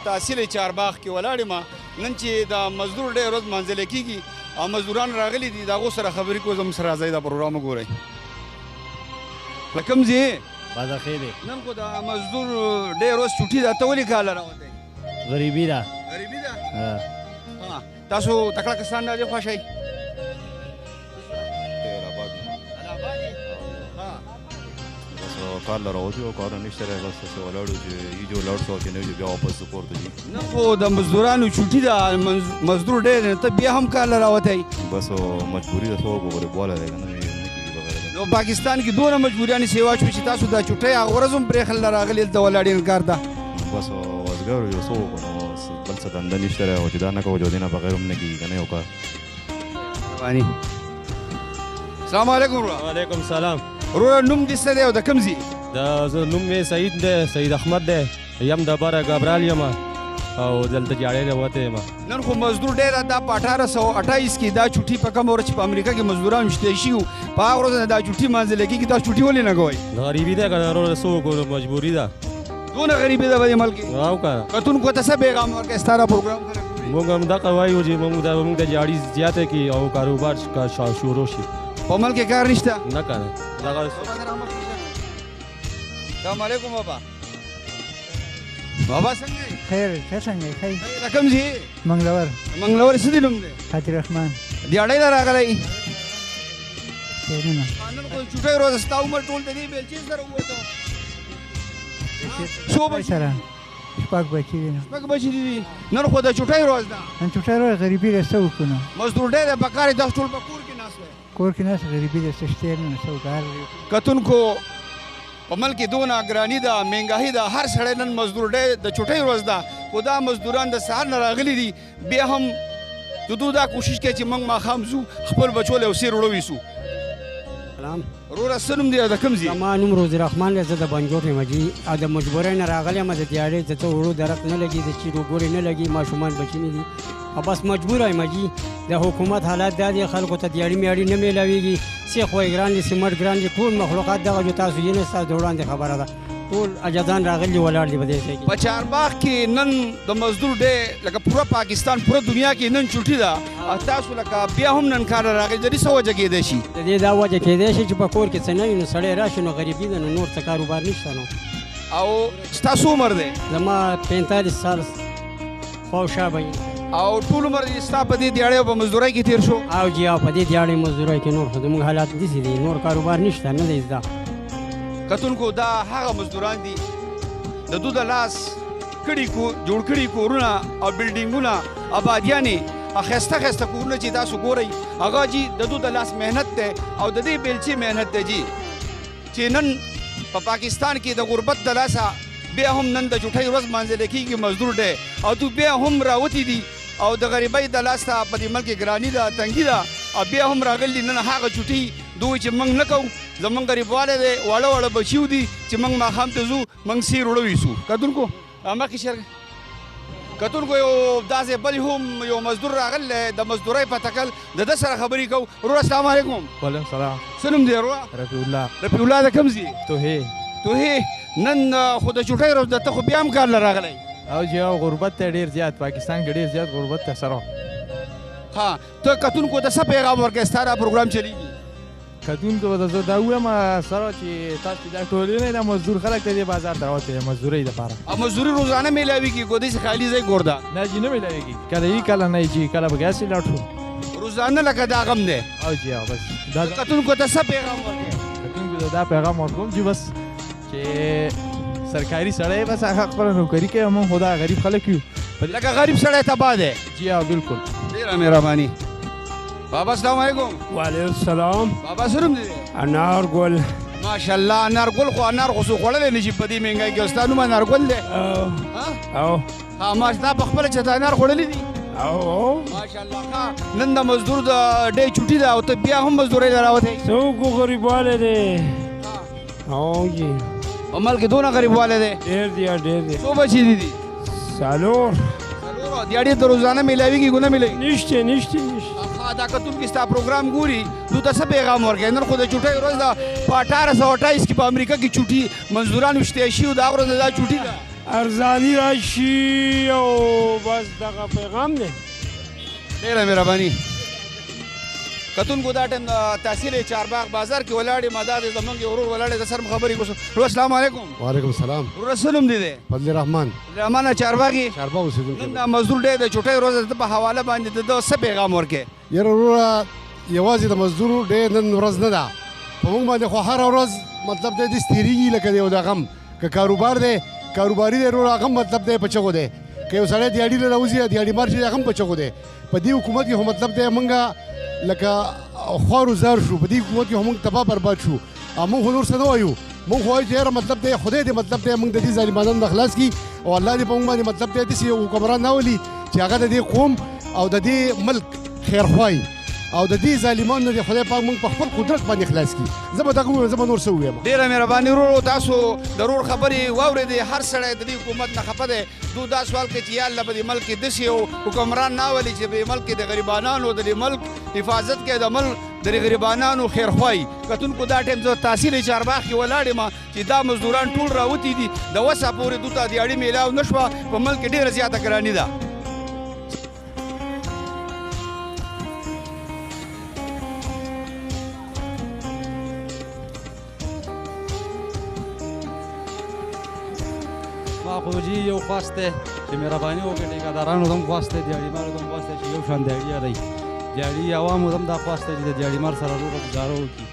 تحصیل چارباغ کې ولاړ یم نن چې د مزدور ډې ورځ منځلې کېږي او مزدوران راغلي دي د هغو سره خبرې کوو زموږ سره راځئ دا پروګرام وګورئ له کوم ځای بازار خیر دی نن خو د مزدور ډې ورځ چوټي ده ته ولې کاله راوتی غریبي ده غریبي ده تاسو تکړه کسان نه دي خوښئ کار لراوځي او کار نشته راځي بس څه ولاړو چې یو لاړ شو چې نه بیا واپس پورته دي نه خو د مزدورانو چوټي ده مزدور ډېر ته بیا هم کار لراوتی بس مجبوري ده څو وګورې بوله دی نه کېږي بغیر نو پاکستان کې دونه مجبوریانې سیوا شوې چې تاسو دا چوټۍ هغه ورځ هم پرې خل راغلي دلته ولاړې کار ده بس وزګار یو څو وکړو بل څه دنده نشته او چې دا نه کوو جو نه بغیر هم نه کېږي که نه یو کار السلام علیکم وعلیکم سلام وروره نوم دې څه دی او د کوم ځای نوم مې سعید دی سعید احمد دی یم د بره ګابرال یم او دلته جاړې راوتی یم نن خو مزدور ډېره دا په 1828 کې دا چوټي په کومه ورځ چې په امریکا کې مزدوران شته شي په هغه ورځ دا چوټي منځلې کېږي دا چوټي ولې نه کوئ غریبي ده که نه وروره څه وکړو مجبوري ده دونه غریبي ده په دې ملک کې او که کتونکو ته څه پیغام ورکړئ ستا دا پروګرام موږ هم دغه وایو چې موږ د جاړي زیاته کړي او کاروبار شروع شي په ملک کې کار نشته نه که نه دغه السلام علیکم بابا بابا څنګه یې خیر ته څنګه یې ښه د کوم ځای منګلور منګلور څه دي نوم دی حاجي رحمان دیاړۍ نه راغلی خیرونه نن خو چوټۍ ورځ ستا عمر ټول د دې بیلچې سره ووتو څو بچي سره شپږ بچي دي شپږ بچي دي نن خو د چوټۍ ورځ ده نن چوټۍ ورځ غریبي ده څه وکړو نو مزدور ډېر دی په کار یې داس ټول په کور کې ناست دی کور کې ناست غریبي ده څه شته نه څه وکړو کتونکو په ملک کې دونه ګراني ده مهنګاهي ده هر سړی نن مزدور دی د چوټۍ ورځ ده خو دا مزدوران د سهار نه راغلي دي بیا هم دوی دا کوشش کوي چې موږ ماښام ځو خپل بچو له یو سیر وړو ویسو سلام وروره څه نوم دی د کوم ځای زما نوم روزي رحمان دی زه د بنجوټ یم جي او د مجبورۍ نه راغلی یم د دیاړۍ د څه وړو درک نه لګي د چیرو ګورې نه لګي ماشومان بچي نه دي او بس مجبوره یم جي د حکومت حالات دا دي خلکو ته دیاړي میاړي نه میلاویږي سیخ وایي ګران دي سیمټ ګران دي ټول مخلوقات دغه جو تاسو یې نه ستاسو د وړاندې خبره ده ټول اجازان راغلي ولاړ دي په دې ځای کې په چارباغ کې نن د مزدور ډې لکه پوره پاکستان پوره دنیا کې نن چوټي ده او تاسو لکه بیا هم نن کار راغلی د دې څه وجه کېدی شي د دې دا وجه کېدی شي چې په کور کې څه نه وي نو سړی راشي نو غریبي ده نو نور څه کاروبار نشته نو او ستاسو عمر دی زما 45 سال خواوشا به او ټول عمر یې ستا په دې دیاړۍ او په مزدورۍ کې تېر شو او جی او په دې دیاړۍ مزدورۍ کې نور خو زموږ حالات داسې دي نور کاروبار نشته نه دی زده کتونکو دا هغه مزدوران دي د دوی د لاس جوړ کړي کورونه او بلډینګونه آبادیانې ښایسته ښایسته کورونه چې تاسو ګورئ هغه جي د دوی د لاس محنت دی او د دې بیلچې محنت دی جي چې نن په پاکستان کې د غربت د لاسه بیا هم نن د چوټۍ ورځ منځلې کېږي مزدور دی او دوی بیا هم راوتي دي او د غریبۍ د لاسه په دې ملک کې ګراني ده تنګي ده او بیا هم راغلي نن هغه چوټۍ دوی چې موږ نه کوو زمونږ غریبوالی دی واړه واړه بچي دي چې موږ ماښام ته ځو موږ سیر وړه ویسو کتونکو مخکې شر کتونکو یو داسې بل هم یو مزدور راغلی د مزدورۍ په تکل د ده سره خبرې کوو وروره السلام علیکم وعلیکم سلام څه نوم دی وروره رفیع الله رفیع الله د کوم ځای توهې توهې نن خو د چوټۍ ورځ ده ته خو بیا هم کار له راغلی او چې او غربت ته ډېر زیات پاکستان کې ډېر زیات غربت ته سره ها ته کتونکو ته څه پیغام ورکړې ستا دا پروګرام چلیږي کتونکو ته زه دا وایم سره چې تاسو دا ټولنې د مزدور خلک ته دې بازار ته راوتې د مزدورۍ دپاره او مزدوري روزانه میلاویږي که داسې خالي ځای ګورده نه جي نه میلاویږي کله یي کله نه جي کله به ګاسې لاړ شو روزانه لکه دا غم دی او جي بس دا کتونکو ته څه پیغام ورکړې کتونکو ته دا پیغام ورکوم چې بس چې سرکاري سړی بس هغه خپله نوکري کوي موږ خو دا غریب خلک یو لکه غریب سړی تباه دی جي بالکل ډېره مهرباني بابا السلام علیکم وعلیکم السلام بابا څه نوم دی انار ګل ماشاءالله انار ګل خو انار خو څوک خوړلی نه شي په دې مهنګۍ کې ستا نوم انار ګل دی او ما ستا په خپله چې ته انار خوړلی دي او ماشاءالله ښه نن د مزدور د ډې چوټي ده او ته بیا هم مزدورۍ له راوتی څوک غریبوالی دی او جی په ملک کې دونه غریبوالی دی ډېر دی ډېر دی څو بچي دي څلور دیاړي ته روزانه میلاویږي که نه میلاوي نشته نشته دا کتونکي ستا پروګرام ګوري دوی ته څه پیغام ورکوي نن خو د چوټۍ ورځ ده په 1828 کې په امریکا کې چوټي مزدوران وشتی شي او د هغه ورځ دا چوټي ده ارزانی راشي او بس دغه پیغام دی. ډیره مهرباني. کتونکو دا ټایم تحصیل چارباغ بازار کې ولاړې مداد زمونږ ورور ولاړې د سر خبرې کوم. ورور السلام علیکم. وعلیکم السلام. ورور سلام دی. فضل الرحمن. رحمان چارباغي. چارباغ اوسېدونکی. نن مزدور ډې د چټۍ ورځ په حواله باندې د څه پیغام ورکې؟ یاره وروره یوازې د مزدور ډې نن ورځ نه ده، په موږ باندې خو هره ورځ مطلب دی داسې تېرېږي لکه د یو د غم. که کاروبار دی کاروباري دی وروره هغه هم مطلب دی په چغو دی. که یو سړی دیاړي له راوځي دیاړي مار چې هغه هم په چغو دی. په دې حکومت کې خو مطلب دی موږ لکه خوار و زار شو. په دې حکومت کې خو موږ تباه برباد شو. موږ خو نور څه نه وایو، موږ خو وایو چې یاره مطلب دی خدای دې مطلب دی موږ د دې ظالمانو نه خلاص کړي او الله دې په موږ باندې مطلب دی داسې یو حکمران راولي چې هغه د دې قوم او د دې ملک خیرخواهي او د دې ظالمانو نه خدای پاک موږ په خپل قدرت باندې خلاص کړي. زه به دغه ووایم، زه به نور څه ووایم. ډېره مهرباني ورور. تاسو د ورور خبرې واورېدې. هر سړی د دې حکومت نه خفه دی. دوی دا سوال کوي چې یا الله به دې ملک کې داسې یو حکمران راولي چې په ملک کې د غریبانانو د دې ملک حفاظت کوي، د ملک د غریبانانو خیرخواهي. کتونکو دا ټایم زه تحصیل چارباغ کې ولاړ یم چې دا مزدوران ټول راوتي دي. د وسه پورې دوی ته دیاړي میلاو نه شوه. په ملک کې ډېره زیاته ګراني ده. خو جی یو خواست دی چې مهرباني وکړي ټیکادارانو ته هم خواست دی، دیاړي مارو ته هم خواست دی چې یو شان دیاړي یادوي. دیاړي عوامو ته هم دا خواست دی چې د دیاړي مار سره روغه ګزاره وکړي.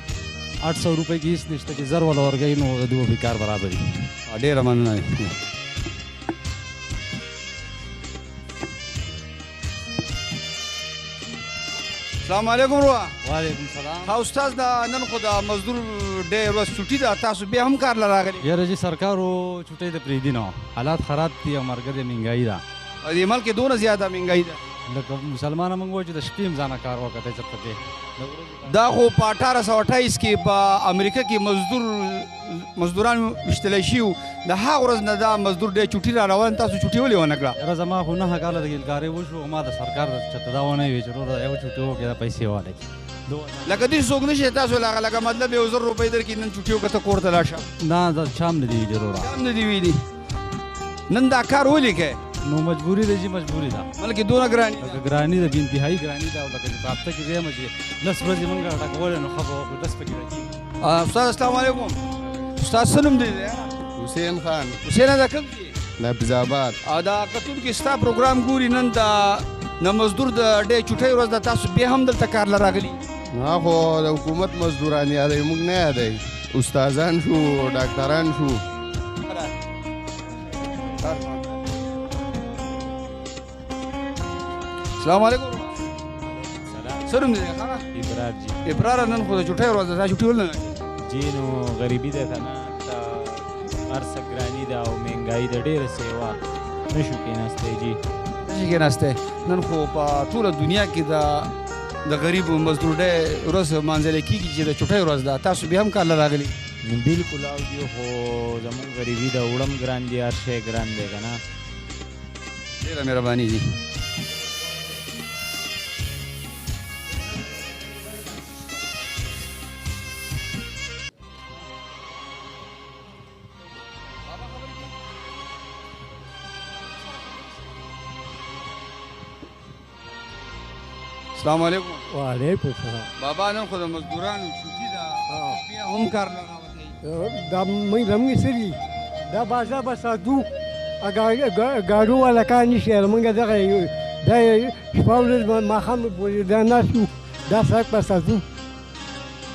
800 روپۍ کې هېڅ نشته چې زر وله ورکوي نو د دوی به کار برابري. ډېره مننه. السلام علیکم ورور. وعلیکم سلام. ها استاد دا نن خو د مزدور ډې ورځ چھټي ده، تاسو بیا هم کار له راغلي؟ یاره جی سرکارو چھټۍ د پرېږدي نه، حالات خراب دي او مرګ د مهنګایي ده. دې ملک کې دونه زیاته مهنګایي ده. لکه مسلمانه موږ وایو چې د شپې هم ځانه کار وکړه چې ته دی. دا خو په 1828 کې په امریکا کې مزدوران ویشتلی شوي. د هغه ورځ نه دا مزدور ډې چوټي را روان. تاسو چوټي ولې ونه کړه؟ یاره زما خو 9 کاله د ګیلګارۍ وشو. ما د سرکار چېرته دا ونه وي چې وروره یو چوټي وکړې دا پیسې والی لکه دې څوک نشي تاسو لکه مطلب 1000 روپۍ درکړي نن چوټي وکړه ته کور ته لاړ شه. نه دا چام نه دي ویلي وروره. چام نه دي ویلي. نن دا کار ولې کوې؟ نو مجبوري ده جی، مجبوري ده. بلکې دونه ګراني لکه ګراني ده، بې انتهایي ګراني ده. او لکه چې په هفته کې ځایمه چې 10 ورځې مونږ ډکولی نو ښه به وکړو 10 پکې ډکېږي. استاد السلام علیکم. استاد څه نوم دی؟ حسین خان. حسینه دا کوم دی؟ نفیظ آباد. دا کتونکي ستا پروګرام ګوري. نن د مزدور د ډې چوټۍ ورځ ده، تاسو بیا هم دلته کار له راغلي؟ نه خو د حکومت مزدوران یادوي، موږ نه یادوي. استادان شو، ډاکټران شو. السلام علیکم. څه نوم دی؟ ابرار جی. ابرار نن خو د چوټۍ ورځ ده، تا چوټي ولې نه جی؟ نو غریبي ده که نه، هر څه ګراني ده او مهنګایي ده، ډېره سیوا نشو کېناستی جی. نشي کېناستی. نن خو په ټوله دنیا کې د غریب مزدور ډې ورځ مانځلی کېږي چې د چوټۍ ورځ ده. تاسو بیا هم کار له راغلي؟ نو بلکل او جی، خو زمونږ غریبي ده، وړم ګران دي، هر شی ګران دی که نه. ډېره مهرباني دي. السلام علیکم. وعلیکم السلام. بابا نن خو د مزدورانو چوټي ده، بیا هم کار نه راوتی. دا موږ څه دي دا بازار به ساتو، ګاډو والا کار نشي. موږ دغه دا شپه ورځ ماښام پورې دا ناست وو، دا سړک به ساتو.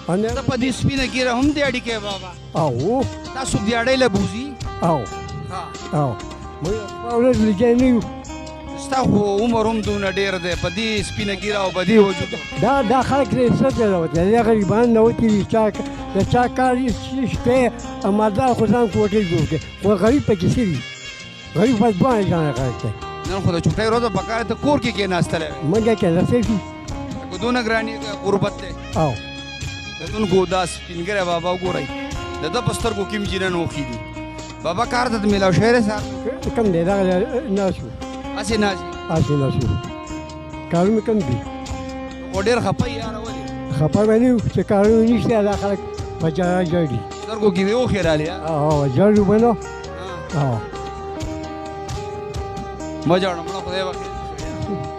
ته په دې سپینه ګیره هم دیاړي کوې بابا؟ او تاسو دیاړۍ له بوځي؟ او موږ شپه ورځ لګیا نه یو. ستا خو عمر هم دونه ډېر دی په دې سپینه ګیره او په دې وجود. دا خلک څه ته راوتلي؟ دا غریبان راوتلي دي. د چا کار شپې مالدار خو ځان کوټې جوړ کړي، خو غریب پکې څه دي؟ غریب باید باندې ځان کار کوي. نن خو د چوټۍ ورځ په کار ته کور کې کېناستلی وی. موږ کېناستی شي. که دونه ګراني غربت دی. او کتونکو دا سپینګری بابا وګورئ، د ده په سترګو کې هم جینه نوښي دي. بابا کار ته د میلاو شوی دی سهار؟ کم دی دغه ناست وو. هسې ناست وي؟ هسې ناست وو. کارونه کم دي. خو ډېر خفه یې یاره ولې؟ خفه به نه یو چې کارونه نشته، دا خلک په جړا ژاړي. سترګو کې دې اوښې رالې؟ ژاړو به نه. مه جوړه مړه خدای وکړي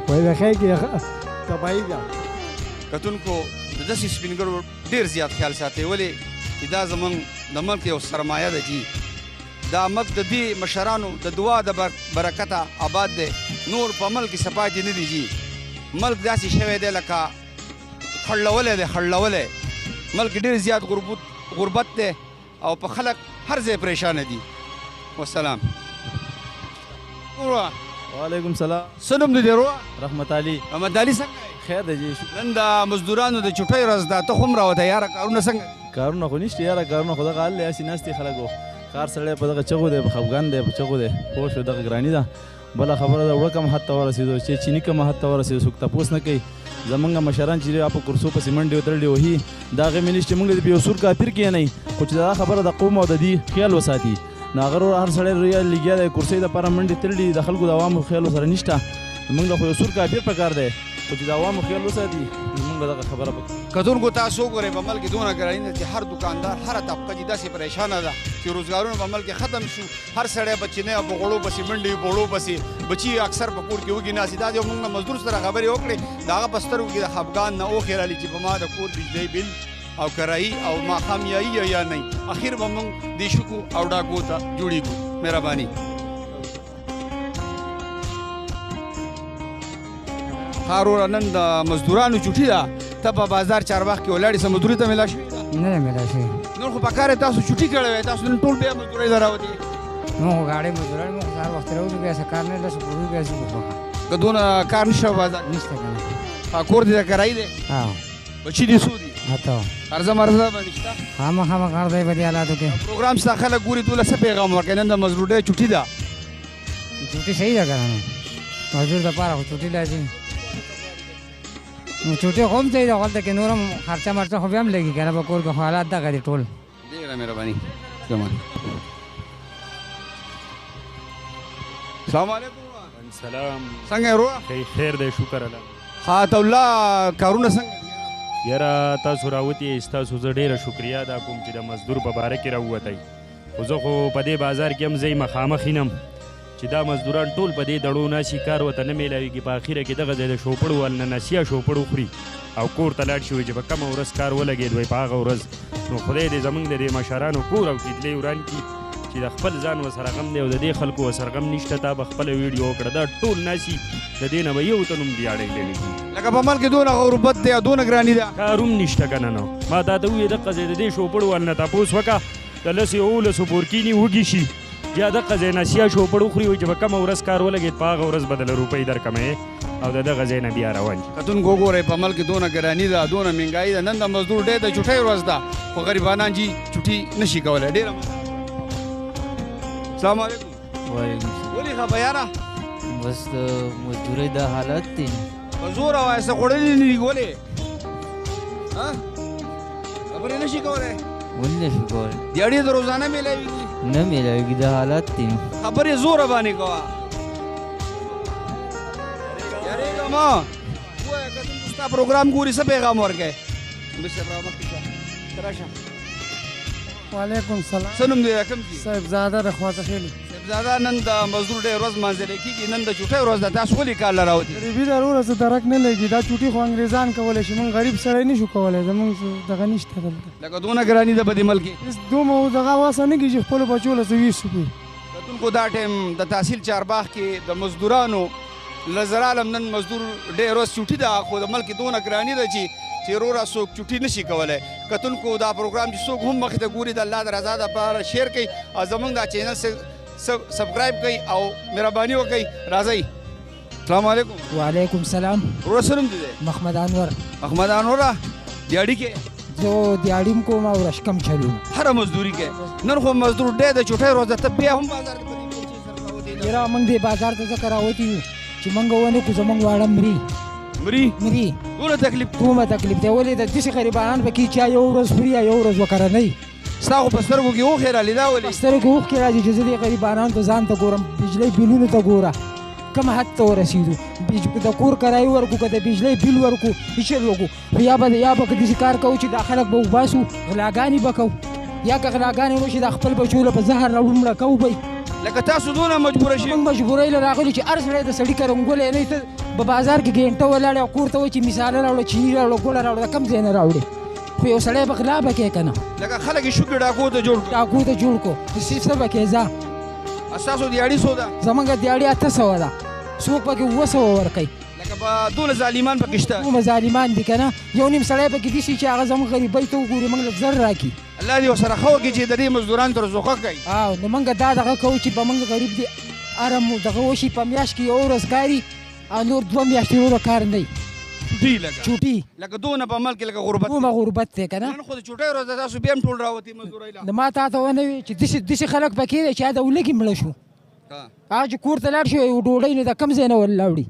وای د خیر کې تباہي ده کتونکو د داسې سپینګرو ډېر زیات خیال ساتي ولې چې دا زموږ د ملک یو سرمایه ده جي دا ملک د دې مشرانو د دعا د برکته آباد دی نور په ملک کې سپاتې نه دي جي ملک داسې شوی دی لکه خړلولی دی خړلولی ملک ډېر زیات غربت دی او په خلک هر ځای پریشانه دي والسلام وعلیکم سلام څه نوم دی روه رحمت علي رحمت علي څنګه خیر دی جی نن د مزدورانو د چوټۍ ورځ ده ته خو هم راوته یاره کارونه څنګه کارونه خو نشته یاره کارونه خو دغه حل دی هسې ناست دي خلک کار سړی په دغه چغو دی په خفګان دی په چغو دی پوه شو دغه ګراني ده بله خبره ده وړه کم حد ته ورسېدو چې چیني کم حد ته ورسېدو څوک تپوس نه کوي زمونږ مشران چې په کرسو پسې منډې وتړلې وهي دا هغې مې نشته موږ د یو سور کافر کښېنئ خو چې دا خبره د قوم او د دې خیال وساتي نو هغه هر سړی لګیا دی کرسۍ دپاره منډې تړلي د خلکو د عوامو خیال ورسره نشته موږ له خو یو سور کافر پکار دی خو چې د عوامو خیال وساتي موږ به دغه خبره کتونکو تاسو وګورئ په ملک کې دونه ګراني ده چې هر دکاندار هره طبقه چې داسې پریشانه ده چې روزګارونه په ملک کې ختم شو هر سړی بچینی او په غوړو پسې منډې غوړو پسې بچي اکثر په کور کې وږي ناستي دا چې موږ مزدور سره خبرې وکړې د هغه په سترګو کې د خفګان نه اوښې رالي چې په ما د کور بجلی بل او کرایي او ماښام یا نه اخر به موږ دې شکو او ډاکو ته جوړېږو مهرباني هاروره نن د مزدورانو چوټي ده ته په بازار چارباغ کې ولاړې څه مزدوري ته ملا شوې ده نه ملا شوې نور خو په کار تاسو چوټي کړی وی تاسو نن ټول بیا مزدورۍ ته راوتې موږ غاړې مزدوران موږ سهار وخت راوځو بیا څه کار نه لسو پورې بیا ځو که دونه کار نشته په بازار نشته که نه کور دې د کرایي دی بچي دې څو دي اته قرضه مرضه باندې شته خامخا به کار دی په دې حالاتو کې پروګرام ستا خلک ګوري دوله څه پیغام ورکوي نن د مزدورۍ چوټي ده چوټي صحیح ده که نه مزدور دپاره خو چوټي لازم نو چوټي خو هم صحیح ده هلته کې نور هم خرچه مرچه خو بیا هم لګي که نه په کور کې خو حالات دغه دي ټول ډېره مهرباني السلام علیکم سلام څنګه یې وروره خیر دی شکر الله خات الله کارونه څنګه یاره تاسو راوتې ستاسو زه ډېره شکریا ادا کوم چې د مزدور په باره کې راووتی خو زه خو په دې بازار کې هم ځئ مخامخ ینم چې دا مزدوران ټول په دې دړو ناسي کار ورته نه میلاویږي په اخره کې دغه ځای د شوپړو ول نه نسیه شوپړ وخوري او کور ته لاړ شي وایي چې په کمه ورځ کار ولګېد وایي په هغه ورځ نو خدای دې زموږ د دې مشرانو کور او کیدلې وران کړي چې د خپل ځان ورسره غم دی او د دې خلکو ورسره غم نشته تا به خپله ویډیو وکړه دا ټول ناسي د دې نه به یو ته نوم دیاړی لري لکه په ملک کې دونه غربت دی او دونه ګراني ده کار هم نشته که نه نو ما تا ته وویې دقه ځای د دې شوپړو ول نه تپوس وکړه د لسو یولسو بورکیني وږي شي یا دقه ځای نسیه شوپړ وخوري وایي چې په کمه ورځ کار ولګېد په هغه ورځ به دله روپۍ درکمې او د دغه ځای نه بیا روان شي کتونکو وګورئ په ملک کې دونه ګراني ده دونه مهنګایي ده نن د مزدور ډېر د چوټۍ ورځ ده خو غریبانان جي چوټي نشي کولی ډېره السلام علیکم وعلیکم السلام ولې خفه یاره بس د مزدورۍ دا حالت دی په زوره وایه څه خوړلي نه دي ولې خبرې نشي کولی ولې نشي کولی دیاړي د روزانه میلاویږي نه میلاویږي دا حالت دی خبرې زوره باندې کوه یارېږه مه ووایه که ته ستا پروګرام ګوري څه پیغام ورکوې راشه وعلیکم سلام څه نوم دی کوم دي صاحبزاده د خواته خیلي صاحبزاده نن د مزدور ډېر ورځ مانځلی کېږي نن د چوټۍ ورځ ده تاسو ولې کار له راوتي غریبي ده وروره څه درک نه لګي دا چوټي خو انګریزان کولی شي موږ غریب سړی نه شو کولی زموږ دغه نشته دلته لکه دونه ګراني ده په دې ملک کې دومره دغه واسه نه کېږي چې خپلو بچو له څه ویسو کړي کتونکو دا ټایم د تحصیل چارباغ کې د مزدورانو لزر عالم نن مزدور ډېر ورځ چوټي ده خو د ملک کې دونه ګراني ده چې وروره څوک چوټي نشي کولی کتونکو دا پروګرام چې څوک هم مخې ته ګوري د الله د رضا دپاره شیر کوي او زموږ دا چینل سبسکرایب کوي او مهرباني وکړئ راځئ السلام علیکم وعلیکم سلام وروره څه نوم دی محمد انور محمد انوره دیاړي کې زه دیاړي هم کوم او رشکم چلوم هره مزدوري کې نن خو مزدور ډېر د چوټۍ ورځ ده ته بیا هم بازار کې یاره موږ دې بازار ته ځکه راوتي یو چې موږ ونه کړو زموږ واړه مري دونه تکلیف دومره تکلیف دی ولې د داسې غریبانان به کې چا یو ورځ خوري یا یو ورځ وکرنۍ ستا خو په سترګو کې اوښې رالي دا ولې په سترګو کې اوښکې راځي چې زه دې غریبانانو ته ځان ته ګورم بجلۍ بلونو ته ګوره کوم حد ته ورسېدو د کور کرایي ورکو که د بجلۍ بل ورکو هېڅ وکړو خو یا به که داسې کار کوو چې دا خلک به وباسو غلاګانې به کوو یا که غلاګانې وشي دا خپل بچو له په زهر راوړو مړه کوو به لکه تاسو دونه مجبوره شئ موږ مجبورۍ له راغلي چې هر سړی د سړي کرنګولی نه ته په بازار کې ګینټه ولاړې او کور ته وایي چې مثاله راوړه چیني راوړه ګوړه راوړه د کوم ځای نه راوړې خو یو سړی به غلا به کوې که نه لکه خلک یې شوکې ډاکو ته جوړ کړو ډاکو ته جوړ کړو څه به کوې ځه ستاسو دیاړي څو ده زمونږ دیاړي 800 ده څوک پکې 700 ورکوي لکه به دونه ظالمان پکې شته دومره ظالمان دي که نه یو نیم سړی پکې دي شي چې هغه زموږ غریبۍ ته وګوري موږ له زر راکړي الله دې ورسره ښه وکړي چې د دې مزدورانو ته رزوخه کوي نو موږ دا دغه کوو چې به موږ غریب دي ارم دغه وشي په میاشت کې یو ورځ کاري او نور 2 میاشتې وروره کار نه وي چوټي لکه چوټي لکه دونه په عمل کې لکه غربت دومره غربت دی که نه نن خو د چوټۍ ورځ ده تاسو بیا هم ټول راوتي مزدورۍ له د ما تا ته ونه وي چې داسې خلک پکې دی چې د ولږې مړه شو هغه چې کور ته لاړ شي یو ډوډۍ نه د کوم ځای نه وللاوړي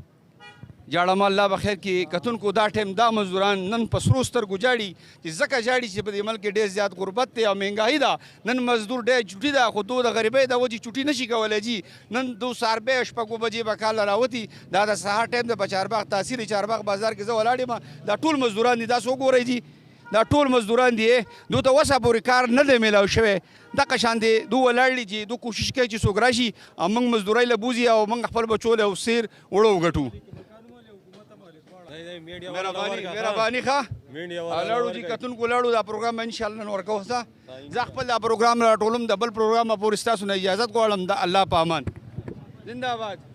جاړه الله به خیر کې کتونکو دا ټیم دا مزدوران نن په سرو سترګو جاړي چې ځکه جاړي چې په دې ملک کې ډېر زیات غربت دی او مهنګاهي ده نن مزدور ډېر چوټي ده خو دو د غریبۍ د وجې چوټي نشي کولی جي نن دو ساربې شپږو بجې به کال راوتي دا د سهار ټایم د په چارباغ تاثیر چارباغ بازار کې زه ولاړ یم دا ټول مزدوران دي تاسو وګورئ جي دا ټول مزدوران دي دو ته وسه پورې کار نه دی میلاو شوی دغه شان دی دو ولاړ دي دو کوشش کوي چې څوک راشي او موږ مزدورۍ له بوځي او موږ خپل بچو له سیر وړو وګټو مهرباني ښه لاړو جي کتونکو لاړو دا پروګرام به انشاءالله نن ورکوو ښه زه خپل دا پروګرام راټولم د بل پروګرام پورې ستاسو نه اجازت غواړم د الله په امان زنده باد